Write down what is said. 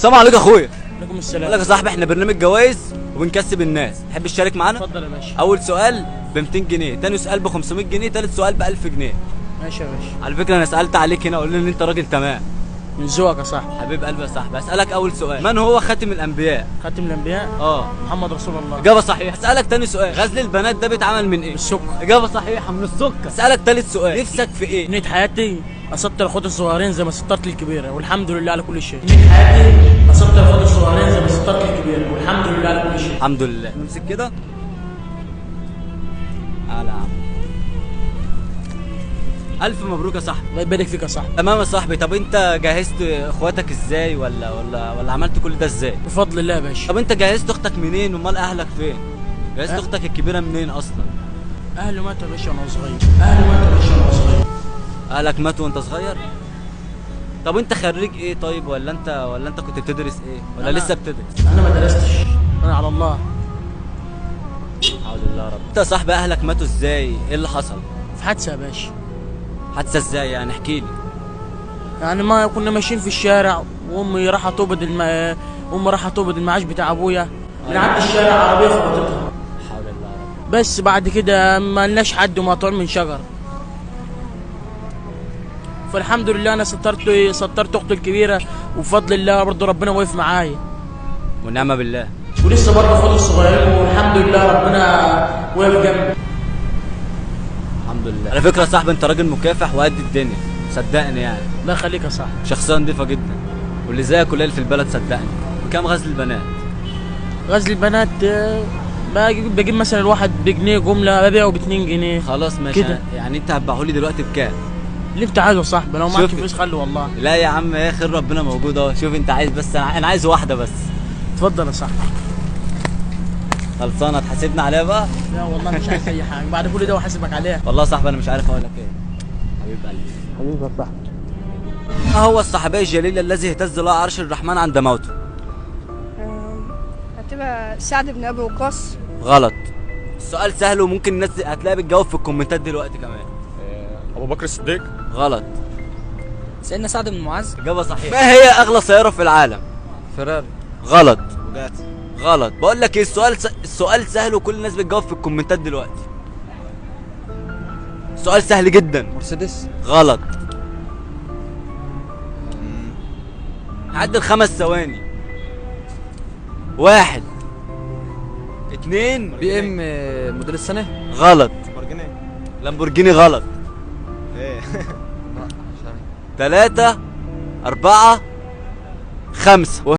السلام عليكم يا اخويا. عليكم السلام. بقول لك يا صاحبي احنا برنامج جوائز وبنكسب الناس، تحب تشارك معانا؟ اتفضل يا باشا. اول سؤال ب 200 جنيه، تاني سؤال ب 500 جنيه، تالت سؤال ب 1000 جنيه. ماشي يا باشا. على فكره انا سالت عليك هنا قول لي ان انت راجل تمام. من ذوقك يا صاحبي. حبيب قلبي يا صاحبي. اسالك اول سؤال، من هو خاتم الانبياء؟ خاتم الانبياء. محمد رسول الله. اجابه صحيحه. اسالك تاني سؤال، غزل البنات ده بيتعمل من ايه؟ السكر. اجابه صحيحه، من السكر. اسالك تالت سؤال، نفسك في ايه؟ نية حياتي أسطر اخواتي الصغيرين زي ما سطرت الكبيرة، والحمد لله على كل شيء. نية حياتي أسطر اخواتي الصغيرين زي ما سطرت الكبيرة، والحمد لله على كل شيء. الحمد لله. نمسك كده. تعالى يا عم. الف مبروك يا صاحبي. الله يبارك فيك يا صاحبي. تمام يا صاحبي. طب انت جهزت اخواتك ازاي ولا عملت كل ده ازاي؟ بفضل الله يا باشا. طب انت جهزت اختك منين؟ امال اهلك فين؟ جهزت أه؟ اختك الكبيره منين اصلا؟ أهلي ماتوا يا باشا وأنا صغير. أهلي ماتوا يا باشا وأنا صغير. اهلك ماتوا وانت صغير؟ طب انت خريج ايه طيب؟ ولا انت كنت بتدرس ايه؟ ولا لسه بتدرس؟ أنا ما درستش، أنا على الله. حول الله يا رب. انت يا صاحبي اهلك ماتوا ازاي؟ ايه اللي حصل؟ في حادثة يا باشا. حادثه ازاي يعني؟ احكي لي. يعني ما كنا ماشيين في الشارع وأمي راحت تقبض أمي راحت تقبض المعاش بتاع أبويا، بنعدي الشارع عربية خبطتها. حول الله يا رب. بس بعد كده ما لناش حد ومقطوعين من شجر. فالحمد لله انا سطرت اختي الكبيره، وبفضل الله برضه ربنا واقف معايا. والنعمه بالله. ولسه برضه اخواتي الصغيرين والحمد لله ربنا واقف جنبي. الحمد لله. على فكره يا صاحبي انت راجل مكافح وقد الدنيا، صدقني يعني. الله يخليك يا صاحبي. شخصيه نظيفه جدا، واللي زيك قليل في البلد صدقني. كام غزل البنات؟ غزل البنات بجيب مثلا الواحد بجنيه جمله، ببيعه ب2 جنيه. خلاص ماشي كده. يعني انت هتبيعه لي دلوقتي بكام؟ اللي انت عايزه يا صاحبي، لو معاك شوف. فلوس خلي والله. لا يا عم يا خير ربنا موجود اهو. شوف انت عايز بس انا عايز واحده بس. اتفضل يا صاحبي. خلصانه تحاسبنا عليها بقى؟ لا والله مش عايز اي حاجه بعد كل ده وحاسبك عليها. والله يا صاحبي انا مش عارف اقول لك ايه. حبيب قلبي. حبيبي يا صاحبي. ما هو الصحابي الجليل الذي اهتز له عرش الرحمن عند موته؟ هتبقى سعد بن ابي وقاص. غلط. السؤال سهل وممكن الناس هتلاقيها بتجاوب في الكومنتات دلوقتي كمان. ابو بكر الصديق. غلط. سيدنا سعد بن معاذ. اجابه صحيحه. ما هي اغلى سياره في العالم؟ فراري. غلط. بوجاتي. غلط. بقول لك ايه، السؤال سهل وكل الناس بتجاوب في الكومنتات دلوقتي. سؤال سهل جدا. مرسيدس. غلط. عدل 5 ثواني. 1 2 بي ام موديل السنه. غلط. لامبورجيني. لامبورجيني غلط. ايه 3 4 5